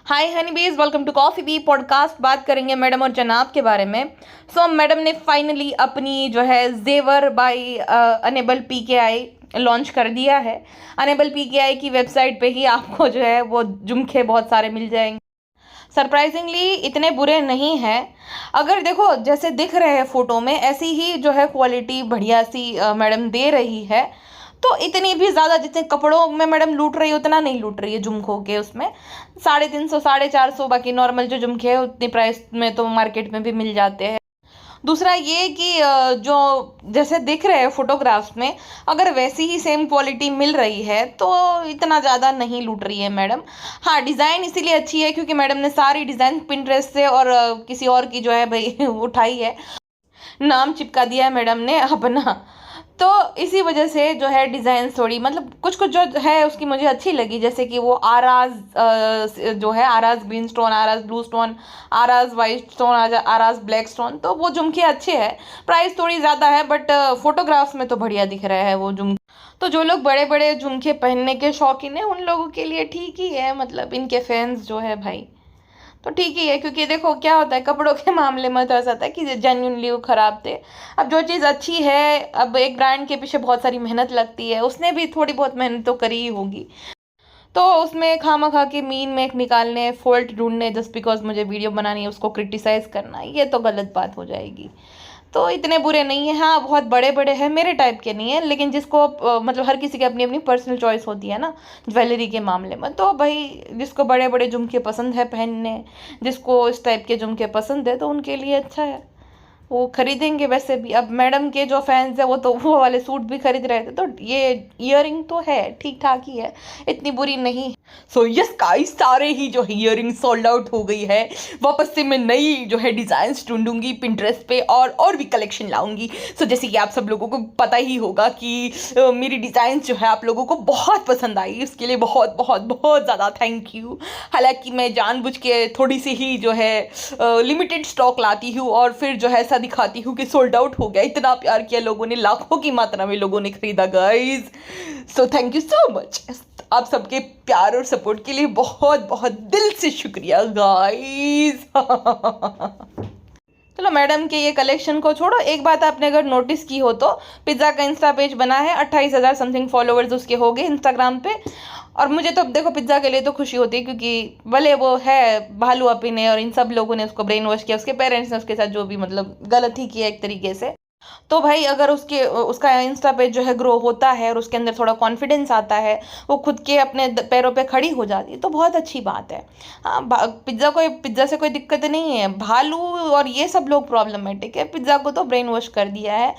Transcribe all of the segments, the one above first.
Hi honey bees, welcome to Coffee Bee podcast. बात करेंगे madam और जनाब के बारे में। मैडम ने फाइनली अपनी जो है जेवर बाय अनेबल पीकेआई लॉन्च कर दिया है। अनेबल पीकेआई की वेबसाइट पे ही आपको जो है वो झुमके बहुत सारे मिल जाएंगे। सरप्राइजिंगली इतने बुरे नहीं हैं। अगर देखो जैसे दिख रहे हैं फोटो में, ऐसी ही जो है क्वालिटी बढ़िया सी मैडम दे रही है। तो इतनी भी ज़्यादा जितने कपड़ों में मैडम लूट रही है उतना नहीं लूट रही है झुमकों के उसमें। 350 450, बाकी नॉर्मल जो झुमके है उतनी प्राइस में तो मार्केट में भी मिल जाते हैं। दूसरा ये कि जो जैसे दिख रहे हैं फोटोग्राफ्स में, अगर वैसी ही सेम क्वालिटी मिल रही है तो इतना ज़्यादा नहीं लूट रही है मैडम। हाँ, डिज़ाइन इसीलिए अच्छी है क्योंकि मैडम ने सारी डिज़ाइन पिंटरेस्ट से और किसी और की जो है भाई उठाई है, नाम चिपका दिया है मैडम ने अपना। तो इसी वजह से जो है डिज़ाइन थोड़ी मतलब कुछ कुछ जो है उसकी मुझे अच्छी लगी, जैसे कि वो आराज जो है आराज ग्रीन स्टोन, आराज ब्लू स्टोन, आराज वाइट स्टोन, आराज ब्लैक स्टोन, तो वो झुमके अच्छे हैं। प्राइस थोड़ी ज़्यादा है बट फोटोग्राफ्स में तो बढ़िया दिख रहा है वो झुमके। तो जो लोग बड़े बड़े झुमके पहनने के शौकीन है उन लोगों के लिए ठीक ही है, मतलब इनके फैंस जो है भाई तो ठीक ही है। क्योंकि देखो क्या होता है कपड़ों के मामले में, तो ऐसा होता है कि जेन्युइनली वो ख़राब थे। अब जो चीज़ अच्छी है, अब एक ब्रांड के पीछे बहुत सारी मेहनत लगती है, उसने भी थोड़ी बहुत मेहनत तो करी ही होगी। तो उसमें खामा खा के मीन में एक निकालने, फॉल्ट ढूंढने, जस्ट बिकॉज मुझे वीडियो बनानी है उसको क्रिटिसाइज करना, ये तो गलत बात हो जाएगी। तो इतने बुरे नहीं है। हाँ, बहुत बड़े बड़े हैं, मेरे टाइप के नहीं है, लेकिन जिसको मतलब हर किसी की अपनी अपनी पर्सनल चॉइस होती है ना ज्वेलरी के मामले में। तो भाई जिसको बड़े बड़े झुमके पसंद है पहनने, जिसको इस टाइप के झुमके पसंद है, तो उनके लिए अच्छा है, वो खरीदेंगे। वैसे भी अब मैडम के जो फैंस है वो तो वो वाले सूट भी खरीद रहे थे, तो ये ईयरिंग तो है ठीक ठाक ही है, इतनी बुरी नहीं। यस गाइस, सारे ही जो है ईयरिंग सोल्ड आउट हो गई है। वापस से मैं नई जो है डिज़ाइंस ढूंढूंगी पिंटरेस्ट पे और भी कलेक्शन लाऊंगी। जैसे कि आप सब लोगों को पता ही होगा कि मेरी डिज़ाइंस जो है आप लोगों को बहुत पसंद आई, इसके लिए बहुत बहुत बहुत ज़्यादा थैंक यू। हालांकि मैं जानबूझ के थोड़ी सी ही जो है लिमिटेड स्टॉक लाती हूँ और फिर जो है ऐसा दिखाती हूँ कि सोल्ड आउट हो गया। इतना प्यार किया लोगों ने, लाखों की मात्रा में लोगों ने खरीदा guys. Thank you so much. आप सबके प्यार और सपोर्ट के लिए बहुत बहुत दिल से शुक्रिया गाइस। चलो मैडम के ये कलेक्शन को छोड़ो, एक बात आपने अगर नोटिस की हो तो पिज़्ज़ा का इंस्टा पेज बना है, 28,000 समथिंग फॉलोअर्स उसके हो गए इंस्टाग्राम पे। और मुझे तो देखो पिज़्ज़ा के लिए तो खुशी होती है क्योंकि भले वो है भालू अपी ने और इन सब लोगों ने उसको ब्रेन वॉश किया, उसके पेरेंट्स ने उसके साथ जो भी मतलब गलत ही किया एक तरीके से। तो भाई अगर उसका इंस्टा पेज जो है ग्रो होता है और उसके अंदर थोड़ा कॉन्फिडेंस आता है, वो खुद के अपने पैरों पे खड़ी हो जाती है, तो बहुत अच्छी बात है। हाँ, पिज्ज़ा से कोई दिक्कत नहीं है। भालू और ये सब लोग प्रॉब्लमेटिक है, पिज्ज़ा को तो ब्रेन वॉश कर दिया है।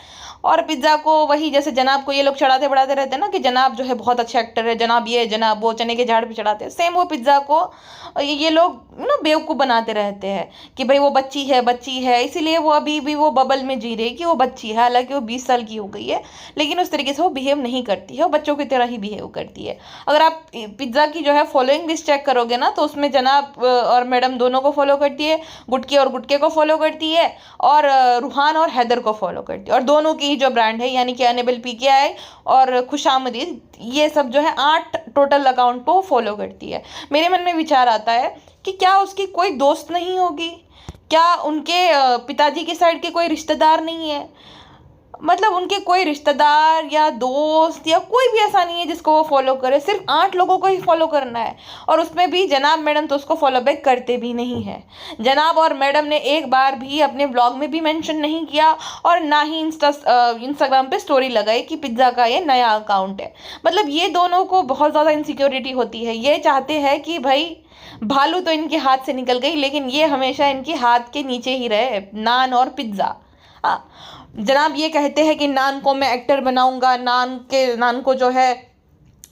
और पिज्ज़ा को वही जैसे जनाब को ये लोग चढ़ाते बढ़ाते रहते हैं ना कि जनाब जो है बहुत अच्छा एक्टर है, जनाब ये जनाब वो, चने के झाड़ पे चढ़ाते हैं, सेम वो पिज्ज़ा को ये लोग ना बेवकूफ़ बनाते रहते हैं कि भाई वो बच्ची है, इसीलिए वो अभी भी वो बबल में जी रही कि वो बच्ची है। हालांकि वो 20 साल की हो गई है, लेकिन उस तरीके से वो बिहेव नहीं करती है, वो बच्चों की तरह ही बिहेव करती है। अगर आप पिज्ज़ा की जो है फॉलोइंग लिस्ट चेक करोगे ना, तो उसमें जनाब और मैडम दोनों को फॉलो करती है, गुटकी और गुटके को फॉलो करती है, और रूहान और हैदर को फॉलो करती है। और दोनों की ही जो ब्रांड है यानी कि अनेबल पीकेआई और खुशामदीद, ये सब जो है 8 टोटल अकाउंट को फॉलो करती है। मेरे मन में विचार आता है कि क्या उसकी कोई दोस्त नहीं होगी, क्या उनके पिताजी की साइड के कोई रिश्तेदार नहीं है, मतलब उनके कोई रिश्तेदार या दोस्त या कोई भी ऐसा नहीं है जिसको वो फॉलो करे। सिर्फ 8 लोगों को ही फॉलो करना है, और उसमें भी जनाब मैडम तो उसको फॉलो बैक करते भी नहीं है। जनाब और मैडम ने एक बार भी अपने ब्लॉग में भी मेंशन नहीं किया और ना ही इंस्टाग्राम पे स्टोरी लगाई कि पिज्ज़ा का ये नया अकाउंट है। मतलब ये दोनों को बहुत ज़्यादा इनसिक्योरिटी होती है, ये चाहते हैं कि भाई भालू तो इनके हाथ से निकल गई लेकिन ये हमेशा इनके हाथ के नीचे ही रहे, नान और पिज्ज़ा। हाँ, जनाब ये कहते हैं कि नान को मैं एक्टर बनाऊंगा, नान को जो है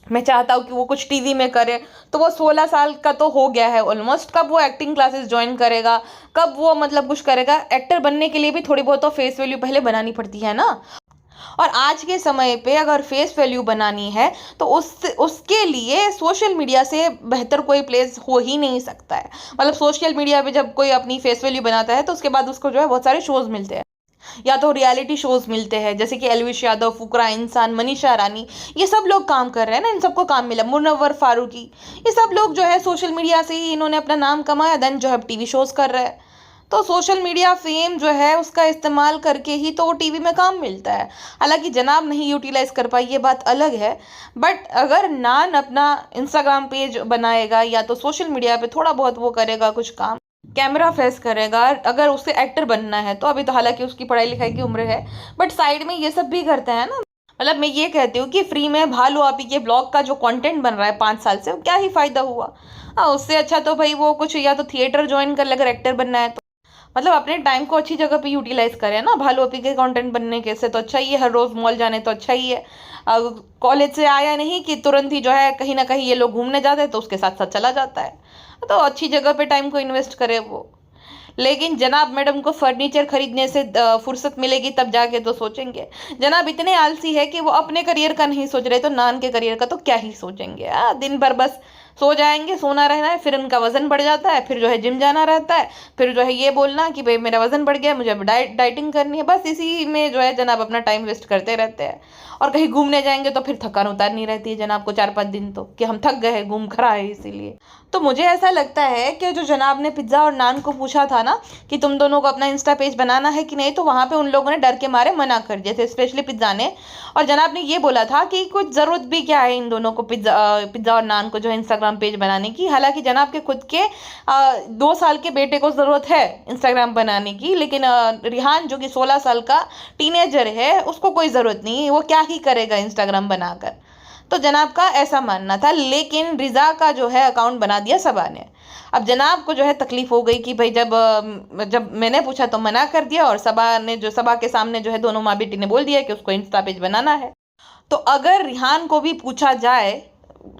मैं चाहता हूँ कि वो कुछ टीवी में करे। तो वो 16 साल का तो हो गया है ऑलमोस्ट, कब वो एक्टिंग क्लासेस ज्वाइन करेगा, कब वो मतलब कुछ करेगा। एक्टर बनने के लिए भी थोड़ी बहुत तो फेस वैल्यू पहले बनानी पड़ती है ना, और आज के समय पे अगर फेस वैल्यू बनानी है तो उसके लिए सोशल मीडिया से बेहतर कोई प्लेस हो ही नहीं सकता है। मतलब सोशल मीडिया पे जब कोई अपनी फेस वैल्यू बनाता है तो उसके बाद उसको जो है बहुत सारे शोज मिलते हैं। या तो रियलिटी शोज मिलते हैं, जैसे कि एलविश यादव, फुकरा इंसान, मनीषा रानी, ये सब लोग काम कर रहे हैं ना, इन सबको काम मिला, मुनव्वर फारूकी, ये सब लोग जो है सोशल मीडिया से ही इन्होंने अपना नाम कमाया, देन जो है टीवी शोज कर रहे हैं। तो सोशल मीडिया फेम जो है उसका इस्तेमाल करके ही तो वो टीवी में काम मिलता है। हालांकि जनाब नहीं यूटिलाइज कर पाई, ये बात अलग है, बट अगर नान अपना इंस्टाग्राम पेज बनाएगा या तो सोशल मीडिया पे थोड़ा बहुत वो करेगा कुछ काम, कैमरा फेस करेगा, अगर उसे एक्टर बनना है तो, अभी तो हालांकि उसकी पढ़ाई लिखाई की उम्र है, बट साइड में ये सब भी करते हैं ना। मतलब मैं ये कहती हूँ कि फ्री में भालू आपी के ब्लॉग का जो कंटेंट बन रहा है 5 साल से, क्या ही फायदा हुआ। हाँ, उससे अच्छा तो भाई वो कुछ या तो थिएटर ज्वाइन कर ले अगर एक्टर बनना है तो। मतलब अपने टाइम को अच्छी जगह पे यूटिलाइज करें ना, भालू अपी के कंटेंट बनने के से तो अच्छा ही है, हर रोज मॉल जाने तो अच्छा ही है। कॉलेज से आया नहीं कि तुरंत ही जो है कहीं ना कहीं ये लोग घूमने जाते हैं तो उसके साथ साथ चला जाता है, तो अच्छी जगह पे टाइम को इन्वेस्ट करे वो। लेकिन जनाब मैडम को फर्नीचर खरीदने से फुर्सत मिलेगी तब जाके तो सोचेंगे। जनाब इतने आलसी है कि वो अपने करियर का नहीं सोच रहे तो नान के करियर का तो क्या ही सोचेंगे। दिन भर बस सो जाएंगे, सोना रहना है, फिर उनका वजन बढ़ जाता है, फिर जो है जिम जाना रहता है, फिर जो है ये बोलना कि भाई मेरा वजन बढ़ गया, मुझे अब डाइटिंग करनी है, बस इसी में जो है जनाब अपना टाइम वेस्ट करते रहते हैं। और कहीं घूमने जाएंगे तो फिर थकान उतारनी रहती है जनाब को 4-5 दिन तो, कि हम थक गए घूम कर आए इसीलिए। तो मुझे ऐसा लगता है कि जो जनाब ने पिज्ज़ा और नान को पूछा था ना कि तुम दोनों को अपना इंस्टा पेज बनाना है कि नहीं, तो वहाँ पे उन लोगों ने डर के मारे मना कर दिया थे, स्पेशली पिज्ज़ा ने। और जनाब ने ये बोला था कि कुछ ज़रूरत भी क्या है इन दोनों को पिज्ज़ा और नान को जो है इंस्टाग्राम पेज बनाने की। हालांकि जनाब के खुद के 2 साल के बेटे को ज़रूरत है इंस्टाग्राम बनाने की, लेकिन रिहान जो कि 16 साल का टीनेजर है उसको कोई ज़रूरत नहीं, वो क्या ही करेगा इंस्टाग्राम बनाकर। तो जनाब का ऐसा मानना था, लेकिन रिजा का जो है अकाउंट बना दिया सबा ने। अब जनाब को जो है तकलीफ हो गई कि भाई जब मैंने पूछा तो मना कर दिया, और सबा के सामने जो है दोनों माँ बेटी ने बोल दिया कि उसको इंस्टा पेज बनाना है। तो अगर रिहान को भी पूछा जाए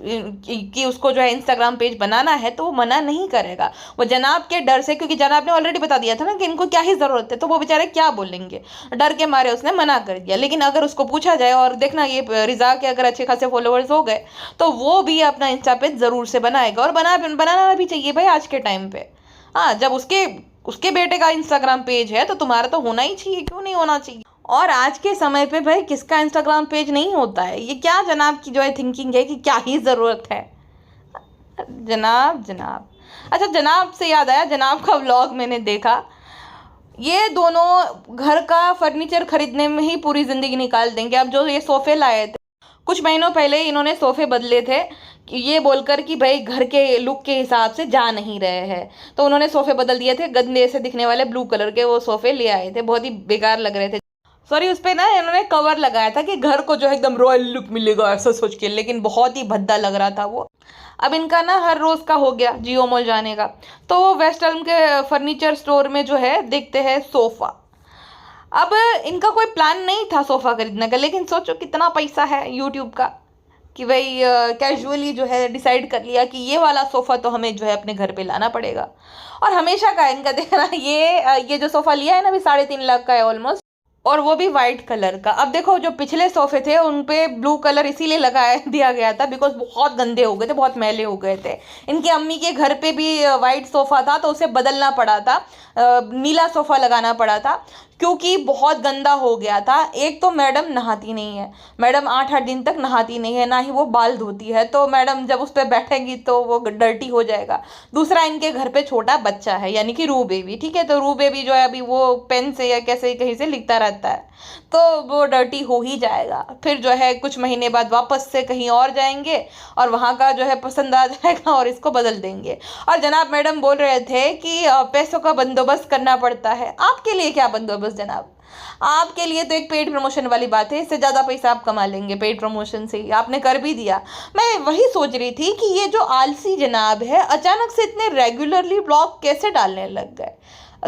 कि उसको जो है इंस्टाग्राम पेज बनाना है तो वो मना नहीं करेगा, वो जनाब के डर से, क्योंकि जनाब ने ऑलरेडी बता दिया था ना कि इनको क्या ही ज़रूरत है, तो वो बेचारे क्या बोलेंगे, डर के मारे उसने मना कर दिया। लेकिन अगर उसको पूछा जाए, और देखना ये रिजा के अगर अच्छे खासे फॉलोअर्स हो गए तो वो भी अपना इंस्टा पेज ज़रूर से बनाएगा, और बनाना भी चाहिए भाई आज के टाइम पे। हाँ, जब उसके बेटे का इंस्टाग्राम पेज है तो तुम्हारा तो होना ही चाहिए, क्यों नहीं होना चाहिए। और आज के समय पे भाई किसका इंस्टाग्राम पेज नहीं होता है, ये क्या जनाब की जो है थिंकिंग है कि क्या ही ज़रूरत है। जनाब अच्छा, जनाब से याद आया, जनाब का व्लॉग मैंने देखा, ये दोनों घर का फर्नीचर खरीदने में ही पूरी ज़िंदगी निकाल देंगे। अब जो ये सोफ़े लाए थे कुछ महीनों पहले, इन्होंने सोफ़े बदले थे ये बोलकर कि भाई घर के लुक के हिसाब से जा नहीं रहे हैं, तो उन्होंने सोफ़े बदल दिए थे, गंदे से दिखने वाले ब्लू कलर के वो सोफ़े ले आए थे, बहुत ही बेकार लग रहे थे। सॉरी, उस पर ना इन्होंने कवर लगाया था कि घर को जो है एकदम रॉयल लुक मिलेगा ऐसा सोच के, लेकिन बहुत ही भद्दा लग रहा था वो। अब इनका ना हर रोज़ का हो गया जियो मॉल जाने का, तो वो वेस्ट एल्म के फर्नीचर स्टोर में जो है देखते हैं सोफ़ा। अब इनका कोई प्लान नहीं था सोफ़ा खरीदने का, लेकिन सोचो कितना पैसा है यूट्यूब का कि भाई कैजुअली जो है डिसाइड कर लिया कि ये वाला सोफ़ा तो हमें जो है अपने घर पे लाना पड़ेगा। और हमेशा का इनका देखना, ये जो सोफ़ा लिया है ना अभी 3.5 लाख का है ऑलमोस्ट, और वो भी वाइट कलर का। अब देखो जो पिछले सोफे थे उन पे ब्लू कलर इसीलिए लगाया दिया गया था बिकॉज बहुत गंदे हो गए थे, बहुत मैले हो गए थे। इनकी अम्मी के घर पे भी वाइट सोफ़ा था तो उसे बदलना पड़ा था, नीला सोफ़ा लगाना पड़ा था क्योंकि बहुत गंदा हो गया था। एक तो मैडम नहाती नहीं है, मैडम 8-8 दिन तक नहाती नहीं है, ना ही वो बाल धोती है, तो मैडम जब उस पर बैठेंगी तो वो डर्टी हो जाएगा। दूसरा, इनके घर पे छोटा बच्चा है यानी कि रू बेबी, ठीक है, तो रू बेबी जो है अभी वो पेन से या कैसे कहीं से लिखता रहता है तो वो डर्टी हो ही जाएगा। फिर जो है कुछ महीने बाद वापस से कहीं और जाएंगे और वहाँ का जो है पसंद आ जाएगा और इसको बदल देंगे। और जनाब मैडम बोल रहे थे कि पैसों का बंदोबस्त करना पड़ता है। आपके लिए क्या बंदोबस्त जनाब? आपके लिए तो एक पेड प्रमोशन वाली बात है, इससे ज़्यादा पैसा आप कमा लेंगे पेड प्रमोशन से ही, आपने कर भी दिया। मैं वही सोच रही थी कि ये जो आलसी जनाब है अचानक से इतने रेगुलरली ब्लॉग कैसे डालने लग गए?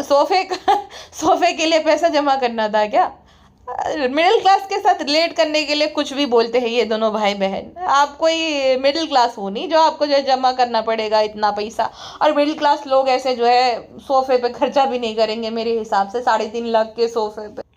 सोफे के लिए पैसा जमा करना था क्या? मिडिल क्लास के साथ रिलेट करने के लिए कुछ भी बोलते हैं ये दोनों भाई बहन। आप कोई मिडिल क्लास हो नहीं जो आपको जो है जमा करना पड़ेगा इतना पैसा। और मिडिल क्लास लोग ऐसे जो है सोफे पे खर्चा भी नहीं करेंगे मेरे हिसाब से, 3.5 लाख के सोफे पे।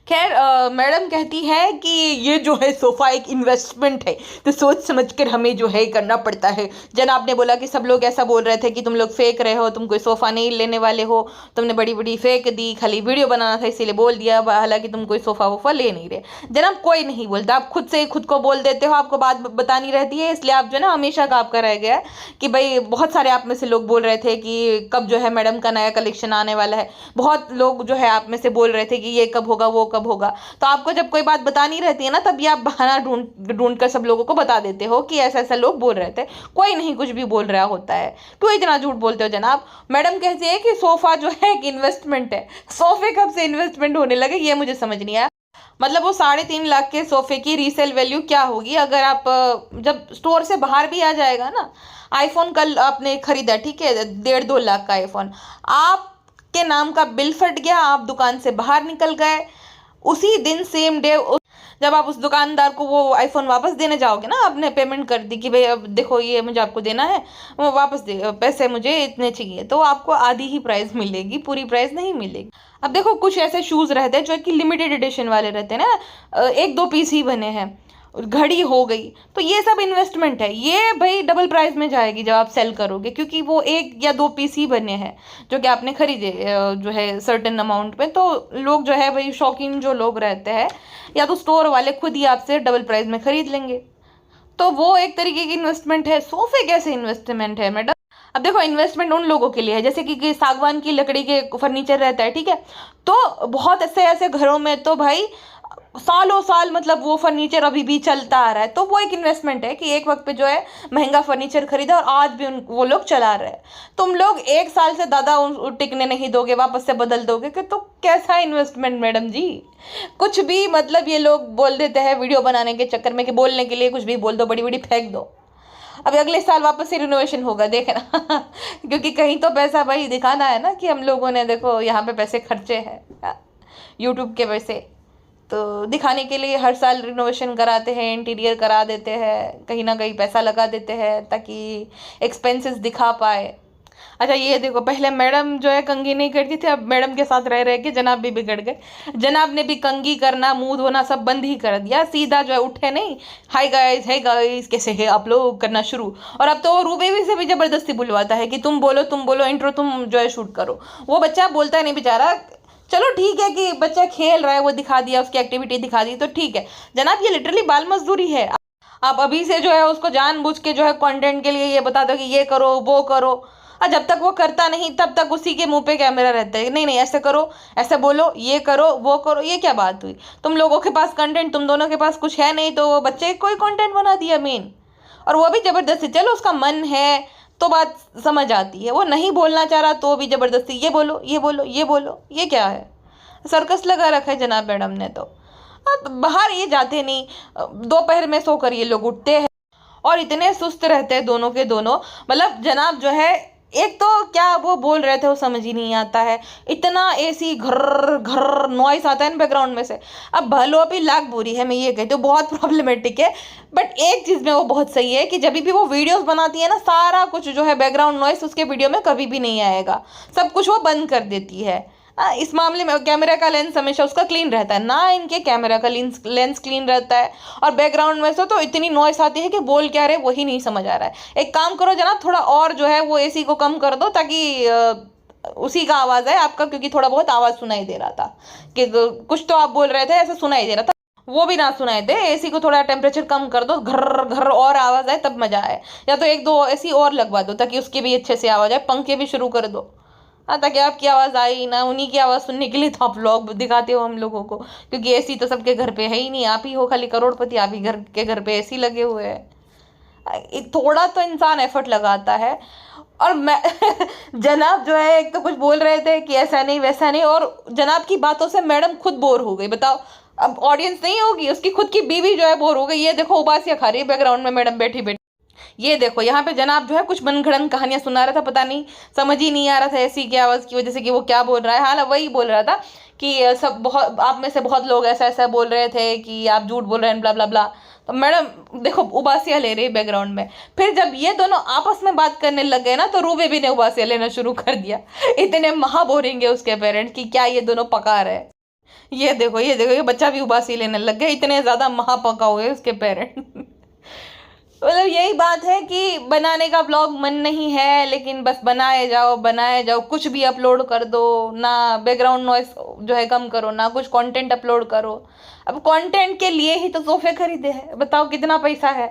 खैर मैडम कहती है कि ये जो है सोफ़ा एक इन्वेस्टमेंट है, तो सोच समझ कर हमें जो है करना पड़ता है। जनाब ने बोला कि सब लोग ऐसा बोल रहे थे कि तुम लोग फेंक रहे हो, तुम कोई सोफ़ा नहीं लेने वाले हो, तुमने बड़ी बड़ी फेंक दी, खाली वीडियो बनाना था इसीलिए बोल दिया, हालांकि तुम कोई सोफ़ा वोफ़ा ले नहीं रहे। जनाब कोई नहीं बोलता, आप खुद से खुद को बोल देते हो, आपको बात बतानी रहती है, इसलिए आप जो है ना हमेशा का आपका रह गया कि भाई बहुत सारे आप में से लोग बोल रहे थे कि कब जो है मैडम का नया कलेक्शन आने वाला है। बहुत लोग जो है आप में से बोल रहे थे कि ये कब होगा वो कब होगा। तो आपको जब कोई बात बतानी रहती है ना, तभी आप बहाना ढूंढ ढूंढ कर सब लोगों को बता देते हो कि ऐसा ऐसा लोग बोल रहे थे। कोई नहीं कुछ भी बोल रहा होता है, क्यों इतना झूठ बोलते हो जनाब। मैडम कहती है कि सोफा जो है एक इन्वेस्टमेंट है। सोफे कब से इन्वेस्टमेंट होने लगे ये मुझे समझ नहीं आया। मतलब वो 3.5 लाख के सोफे की रीसेल वैल्यू क्या होगी अगर आप जब स्टोर से बाहर भी आ जाएगा ना। आईफोन कल आपने खरीदा, ठीक है, 1.5-2 लाख का आईफोन, आपके नाम का बिल फट गया, आप दुकान से बाहर निकल गए, उसी दिन सेम डे जब आप उस दुकानदार को वो आईफोन वापस देने जाओगे ना, आपने पेमेंट कर दी कि भाई अब देखो ये मुझे आपको देना है, वो वापस दे, पैसे मुझे इतने चाहिए, तो आपको आधी ही प्राइस मिलेगी, पूरी प्राइस नहीं मिलेगी। अब देखो कुछ ऐसे शूज़ रहते हैं जो कि लिमिटेड एडिशन वाले रहते हैं ना, 1-2 पीस ही बने हैं, घड़ी हो गई, तो ये सब इन्वेस्टमेंट है। ये भाई डबल प्राइस में जाएगी जब आप सेल करोगे, क्योंकि वो 1 या 2 पीस ही बने हैं जो कि आपने खरीदे जो है सर्टेन अमाउंट में। तो लोग जो है भाई शौकीन जो लोग रहते हैं, या तो स्टोर वाले खुद ही आपसे डबल प्राइस में खरीद लेंगे, तो वो एक तरीके की इन्वेस्टमेंट है। सोफे कैसे इन्वेस्टमेंट है मैडम? अब देखो इन्वेस्टमेंट उन लोगों के लिए है जैसे कि सागवान की लकड़ी के फर्नीचर रहता है, ठीक है, तो बहुत ऐसे ऐसे घरों में तो भाई सालों साल मतलब वो फर्नीचर अभी भी चलता आ रहा है, तो वो एक इन्वेस्टमेंट है कि एक वक्त पे जो है महंगा फर्नीचर खरीदा और आज भी वो लोग चला रहे हैं। तुम लोग 1 साल से ज़्यादा टिकने नहीं दोगे, वापस से बदल दोगे कि, तो कैसा इन्वेस्टमेंट मैडम जी? कुछ भी मतलब ये लोग बोल देते हैं वीडियो बनाने के चक्कर में कि बोलने के लिए कुछ भी बोल दो, बड़ी बड़ी फेंक दो। अब अगले साल वापस से रिनोवेशन होगा देखना क्योंकि कहीं तो पैसा भाई दिखाना है ना कि हम लोगों ने देखो यहाँ पे पैसे खर्चे हैं यूट्यूब के पैसे, तो दिखाने के लिए हर साल रिनोवेशन कराते हैं, इंटीरियर करा देते हैं, कहीं ना कहीं पैसा लगा देते हैं ताकि एक्सपेंसेस दिखा पाए। अच्छा ये देखो, पहले मैडम जो है कंघी नहीं करती थी, अब मैडम के साथ रह रह के जनाब भी बिगड़ गए। जनाब ने भी कंघी करना, मुंह धोना सब बंद ही कर दिया, सीधा जो है उठे नहीं, हाय गाइस कैसे है आप लोग करना शुरू। और अब तो वो रूबेबी से भी जबरदस्ती बुलवाता है कि तुम बोलो इंट्रो तुम जो है शूट करो। वो बच्चा बोलता नहीं बेचारा। चलो ठीक है कि बच्चा खेल रहा है, वो दिखा दिया, उसकी एक्टिविटी दिखा दी तो ठीक है। जनाब ये लिटरली बाल मजदूरी है। आप अभी से जो है उसको जानबूझ के जो है कंटेंट के लिए ये बता दो कि ये करो वो करो, और जब तक वो करता नहीं तब तक उसी के मुंह पे कैमरा रहता है, नहीं नहीं ऐसे करो, ऐसे बोलो, ये करो वो करो। ये क्या बात हुई? तुम लोगों के पास कंटेंट, तुम दोनों के पास कुछ है नहीं, तो वो बच्चे कोई कंटेंट बना दिया मेन, और वो भी जबरदस्ती। चलो उसका मन है तो बात समझ आती है, वो नहीं बोलना चाह रहा तो भी जबरदस्ती ये बोलो ये बोलो ये बोलो। ये क्या है? सर्कस लगा रखा है जनाब मैडम ने तो। तो बाहर ये जाते नहीं, दोपहर में सोकर ये लोग उठते हैं और इतने सुस्त रहते हैं दोनों के दोनों। मतलब जनाब जो है, एक तो क्या वो बोल रहे थे वो समझ ही नहीं आता है, इतना एसी घर घर नॉइस आता है ना बैकग्राउंड में से। अब भलो भी लाख बुरी है, मैं ये कहती हूँ बहुत प्रॉब्लमेटिक है, बट एक चीज़ में वो बहुत सही है कि जब भी वो वीडियोस बनाती है ना, सारा कुछ जो है बैकग्राउंड नॉइस उसके वीडियो में कभी भी नहीं आएगा, सब कुछ वो बंद कर देती है। इस मामले में कैमरा का लेंस हमेशा उसका क्लीन रहता है ना, इनके कैमरा का लेंस क्लीन रहता है, और बैकग्राउंड में से तो इतनी नॉइस आती है कि बोल क्या रहे वही नहीं समझ आ रहा है। एक काम करो जनाब, थोड़ा और जो है वो एसी को कम कर दो ताकि उसी का आवाज़ है आपका, क्योंकि थोड़ा बहुत आवाज़ सुनाई दे रहा था कि कुछ तो आप बोल रहे थे ऐसा सुनाई दे रहा था, वो भी ना सुनाई दे। एसी को थोड़ा टेम्परेचर कम कर दो, घर घर और आवाज़ आए तब मज़ा आए, या तो 1-2 एसी और लगवा दो ताकि उसकी भी अच्छे से आवाज़ आए, पंखे भी शुरू कर दो। हाँ, ताकि आपकी आवाज़ आई ही ना, उन्हीं की आवाज़ सुनने के लिए तो आप लोग दिखाते हो हम लोगों को, क्योंकि एसी तो सबके घर पे है ही नहीं, आप ही हो खाली करोड़पति, आप ही घर के घर पे एसी लगे हुए हैं। थोड़ा तो इंसान एफर्ट लगाता है। और मैं जनाब जो है एक तो कुछ बोल रहे थे कि ऐसा नहीं वैसा नहीं, और जनाब की बातों से मैडम खुद बोर हो गई। बताओ, अब ऑडियंस नहीं होगी, उसकी खुद की बीवी जो है बोर हो गई। ये देखो उबासियाँ खा रही है बैकग्राउंड में मैडम बैठी बैठी। ये देखो यहाँ पे जनाब जो है कुछ मनगढ़ंत कहानियां सुना रहा था, पता नहीं समझ ही नहीं आ रहा था एसी की आवाज़ की वजह से कि वो क्या बोल रहा है। हाँ वही बोल रहा था कि सब बहुत आप में से बहुत लोग ऐसा ऐसा बोल रहे थे कि आप झूठ बोल रहे हैं ब्ला ब्ला ब्ला। तो मैडम देखो उबासियाँ ले रही बैकग्राउंड में। फिर जब ये दोनों आपस में बात करने लग गए ना, तो रूबेबी ने उबासियाँ लेना शुरू कर दिया। इतने महा बोरेंगे उसके पेरेंट्स कि क्या ये दोनों पका रहे हैं। ये देखो ये बच्चा भी उबासी लेने लग गया, इतने ज़्यादा महापका हो गए उसके पेरेंट। मतलब यही बात है कि बनाने का व्लॉग मन नहीं है, लेकिन बस बनाए जाओ, कुछ भी अपलोड कर दो ना, बैकग्राउंड नॉइस जो है कम करो ना, कुछ कंटेंट अपलोड करो। अब कंटेंट के लिए ही तो सोफे खरीदे हैं, बताओ कितना पैसा है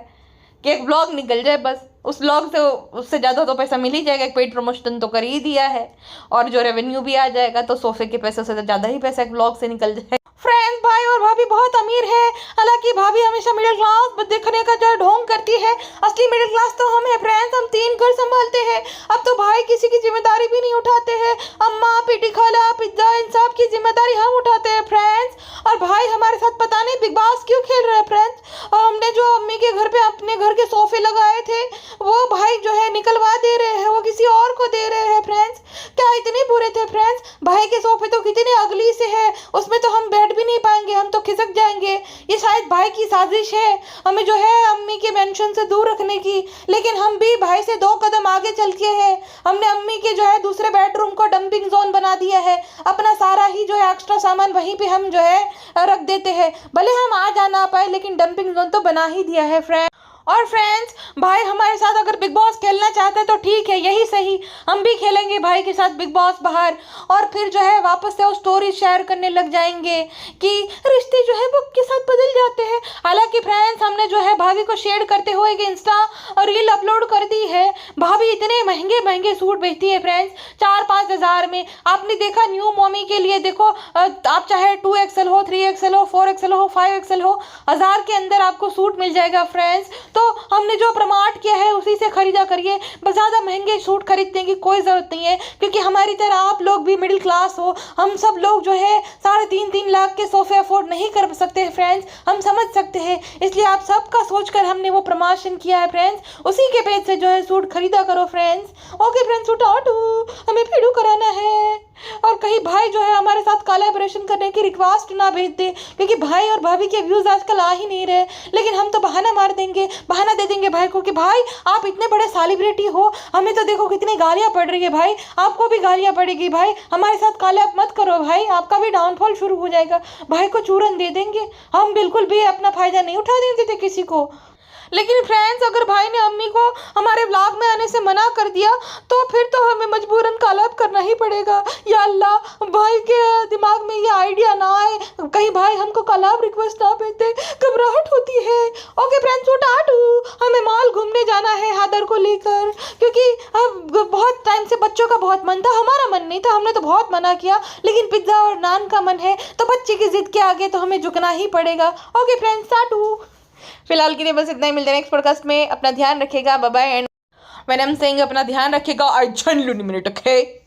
कि एक व्लॉग निकल जाए बस, उस व्लॉग से उससे ज़्यादा तो पैसा मिल ही जाएगा, एक पेड प्रमोशन तो कर ही दिया है, और जो रेवेन्यू भी आ जाएगा, तो सोफे के पैसे से ज़्यादा ही पैसा एक व्लॉग से निकल जाएगा। फ्रेंड्स, भाई और भाभी बहुत अमीर है, हालांकि भाभी हमेशा मिडिल क्लास दिखने का जो ढोंग करती है, असली मिडिल क्लास तो हम है फ्रेंड्स, हम 3 घर संभालते हैं। अब तो भाई किसी की जिम्मेदारी भी नहीं उठाते हैं, अम्मा पीटी खाला पिज्जा इन सब की जिम्मेदारी हम उठाते हैं फ्रेंड्स। और भाई हमारे साथ पता नहीं बिग बॉस क्यों खेल रहे हैं फ्रेंड्स। हमने जो अम्मी के घर पे अपने घर के सोफे लगाए थे, वो भाई जो है निकलवा दे रहे हैं, वो किसी और को दे रहे हैं फ्रेंड्स। क्या इतने बुरे थे फ्रेंड्स, भाई के सोफे तो कितने अगली से है, उसमें तो हम बैठ भी नहीं पाएंगे, हम तो खिसक जाएंगे। ये शायद भाई की साजिश है हमें जो है अम्मी के मेंशन से दूर रखने की, लेकिन हम भी भाई से 2 कदम आगे चल के हैं। हमने अम्मी के जो है दूसरे बेडरूम को डंपिंग जोन बना दिया है, अपना सारा ही जो है एक्स्ट्रा सामान वहीं पे हम जो है रख देते हैं, भले हम आ जा ना पाए, लेकिन डंपिंग जोन तो बना ही दिया है फ्रेंड। और फ्रेंड्स, भाई हमारे साथ अगर बिग बॉस खेलना चाहते हैं तो ठीक है, यही सही, हम भी खेलेंगे भाई के साथ बिग बॉस बाहर, और फिर जो है वापस से वो स्टोरी शेयर करने लग जाएंगे कि रिश्ते जो है वो के साथ बदल जाते हैं। हालांकि फ्रेंड्स, हमने जो है भाभी को शेयर करते हुए एक इंस्टा और रील अपलोड कर दी है। भाभी इतने महंगे महंगे सूट बेचती है फ्रेंड्स, 4-5 हज़ार में। आपने देखा न्यू मॉमी के लिए, देखो आप चाहे 2XL हो, 3XL हो, 4XL हो, 5XL हो, 1000 के अंदर आपको सूट मिल जाएगा फ्रेंड्स। तो हमने जो प्रमाण किया है उसी से खरीदा करिए, बस ज़्यादा महंगे सूट खरीदने की कोई ज़रूरत नहीं है, क्योंकि हमारी तरह आप लोग भी मिडिल क्लास हो, हम सब लोग जो है 3.5 लाख के सोफे अफोर्ड नहीं कर सकते हैं फ्रेंड्स, हम समझ सकते हैं, इसलिए आप सबका सोचकर हमने वो प्रमोशन किया है फ्रेंड्स। उसी के पेज से जो है सूट खरीदा करो फ्रेंड्स। ओके फ्रेंड्स, उठाओ, हमें वीडियो कराना है, और कहीं भाई जो है हमारे साथ कोलैबोरेशन करने की रिक्वेस्ट ना भेज दे, क्योंकि भाई और भाभी के व्यूज़ आजकल आ ही नहीं रहे, लेकिन हम तो बहाना मार देंगे, बहाना दे देंगे भाई को कि भाई आप इतने बड़े सेलिब्रिटी हो, हमें तो देखो कितनी गालियां पड़ रही है भाई, आपको भी गालियां पड़ेगी भाई, हमारे साथ कोलैब मत करो भाई, आपका भी डाउनफॉल शुरू हो जाएगा। भाई को चूरन दे देंगे, हम बिल्कुल भी अपना फायदा नहीं उठा देते थे किसी को। लेकिन फ्रेंड्स, अगर भाई ने अम्मी को हमारे व्लॉग में आने से मना कर दिया, तो फिर तो हमें मजबूरन कोलैब करना ही पड़ेगा। या अल्लाह, भाई के दिमाग में ये आइडिया ना आए, कहीं भाई हमको कोलैब रिक्वेस्ट ना भेज दे, घबराहट होती है। ओके फ्रेंड्स, उठाटू, हमें मॉल घूमने जाना है हादर को लेकर, क्योंकि अब बहुत टाइम से बच्चों का बहुत मन था, हमारा मन नहीं था, हमने तो बहुत मना किया, लेकिन पिज्ज़ा और नान का मन है, तो बच्चे की जिद के आगे तो हमें झुकना ही पड़ेगा। Okay friends, टाटू। फिलहाल के लिए बस इतना ही, मिलते हैं नेक्स्ट पॉडकास्ट में, अपना ध्यान रखिएगा, bye bye. And when I am saying अपना ध्यान रखिएगा, I genuinely mean it, okay.